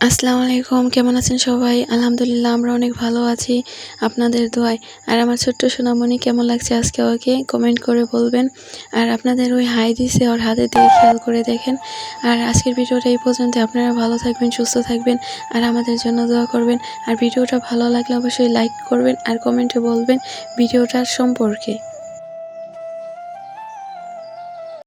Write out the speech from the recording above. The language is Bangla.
আসসালামু আলাইকুম, কেমন আছেন সবাই? আলহামদুলিল্লাহ আমরা অনেক ভালো আছি আপনাদের দোয়ায়। আর আমার ছোট্ট সোনামণি কেমন লাগছে আজকে ওকে কমেন্ট করে বলবেন। আর আপনাদের ওই হাই দিছে ওর হাতে দিয়ে খেয়াল করে দেখেন। আর আজকের ভিডিওটা এই পর্যন্ত। আপনারা ভালো থাকবেন, সুস্থ থাকবেন আর আমাদের জন্য দোয়া করবেন। আর ভিডিওটা ভালো লাগলে অবশ্যই লাইক করবেন আর কমেন্টে বলবেন ভিডিওটার সম্পর্কে।